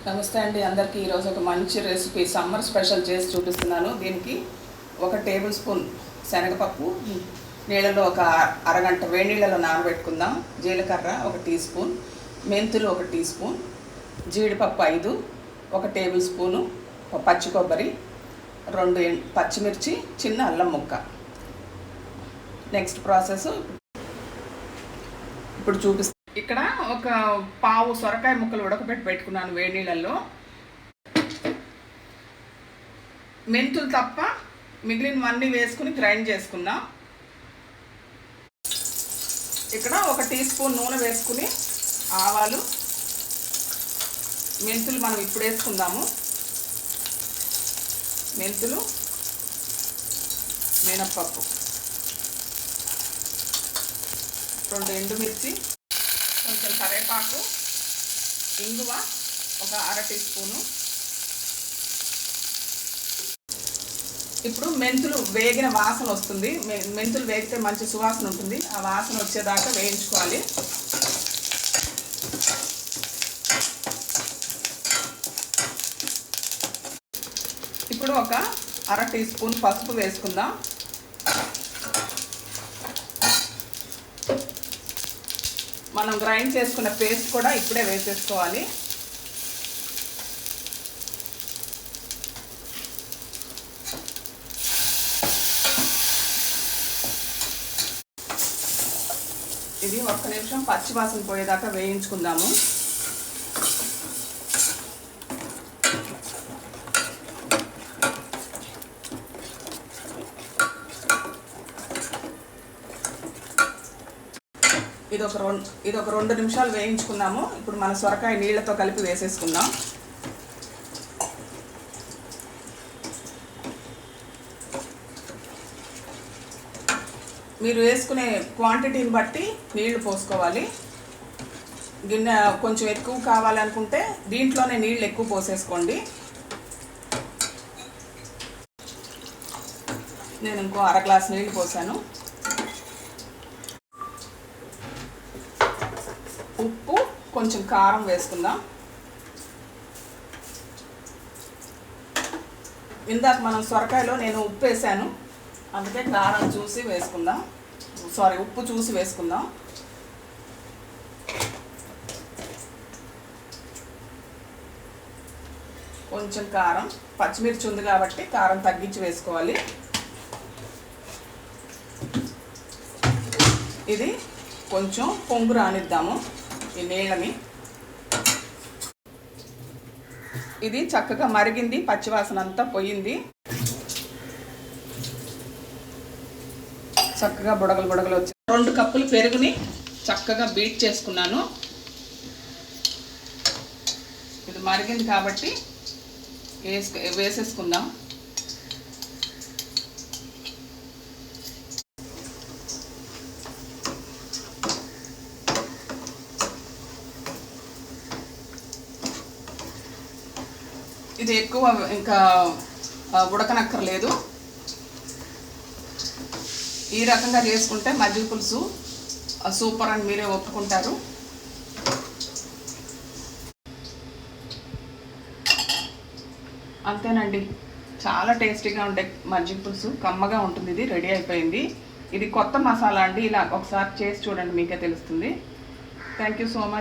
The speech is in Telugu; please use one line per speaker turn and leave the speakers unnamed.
నమస్తే అండి అందరికీ. ఈరోజు ఒక మంచి రెసిపీ సమ్మర్ స్పెషల్ చేసి చూపిస్తున్నాను. దీనికి 1 టేబుల్ స్పూన్ శనగపప్పు నీళ్ళలో ఒక అరగంట వేడి నీళ్ళలో నానబెట్టుకుందాం. జీలకర్ర 1 టీ స్పూన్, మెంతులు 1 టీ స్పూన్, జీడిపప్పు 5, 1 టేబుల్ స్పూను పచ్చి కొబ్బరి, 2 పచ్చిమిర్చి, చిన్న అల్లం ముక్క. నెక్స్ట్ ప్రాసెస్ ఇప్పుడు చూపిస్తాను. ఇక్కడ ఒక పావు సొరకాయ ముక్కలు ఉడకబెట్టి పెట్టుకున్నాను వేడి నీళ్ళల్లో. మెంతులు తప్ప మిగిలినవన్నీ వేసుకుని గ్రైండ్ చేసుకుందాం. ఇక్కడ 1 టీ స్పూన్ నూనె వేసుకుని ఆవాలు, మెంతులు మనం ఇప్పుడు వేసుకుందాము. మెంతులు, మినప్పప్పు, 2 ఎండుమిర్చి, కొంచెం కరివేపాకు, ఇంగువ 1 అర టీ స్పూను. ఇప్పుడు మెంతులు వేగిన వాసన వస్తుంది. మెంతులు వేగితే మంచి సువాసన ఉంటుంది. ఆ వాసన వచ్చేదాకా వేయించుకోవాలి. ఇప్పుడు 1 అర టీ స్పూన్ పసుపు వేసుకుందాం. మనం గ్రైండ్ చేసుకున్న పేస్ట్ కూడా ఇప్పుడే వేసేసుకోవాలి. ఇది 1 నిమిషం పచ్చి వాసన పోయేదాకా వేయించుకుందాము. ఇది ఒక 2 నిమిషాలు వేయించుకుందాము. ఇప్పుడు మన సొరకాయ నీళ్ళతో కలిపి వేసేసుకుందాం. మీరు వేసుకునే క్వాంటిటీని బట్టి నీళ్లు పోసుకోవాలి. గిన్నె కొంచెం ఎక్కువ కావాలనుకుంటే దీంట్లోనే నీళ్ళు ఎక్కువ పోసేసుకోండి. నేను ఇంకో 1/2 గ్లాస్ నీళ్ళు పోసాను. ఉప్పు, కొంచెం కారం వేసుకుందాం. ఇందాక మనం సొరకాయలో నేను ఉప్పు వేసాను, అందుకే కారం చూసి వేసుకుందాం. ఉప్పు చూసి వేసుకుందాం. కొంచెం కారం, పచ్చిమిర్చి ఉంది కాబట్టి కారం తగ్గించి వేసుకోవాలి. ఇది కొంచెం పొంగు రానిద్దాము ఈ నీళ్ళని. ఇది చక్కగా మరిగింది, పచ్చివాసన అంతా పోయింది. చక్కగా బుడగలు వచ్చి 2 కప్పులు పెరుగుని చక్కగా బీట్ చేసుకున్నాను. ఇది మరిగింది కాబట్టి వేసేసుకుందాం. ఇది ఎక్కువ ఇంకా ఉడకనక్కర్లేదు. ఈ రకంగా చేసుకుంటే మజ్జిగ పులుసు సూపర్ అని మీరే ఒప్పుకుంటారు. అంతేనండి, చాలా టేస్టీగా ఉండే మజ్జిగ పులుసు, కమ్మగా ఉంటుంది. ఇది రెడీ అయిపోయింది. ఇది కొత్త మసాలా అండి. ఇలా ఒకసారి చేసి చూడండి, మీకే తెలుస్తుంది. Thank you so much.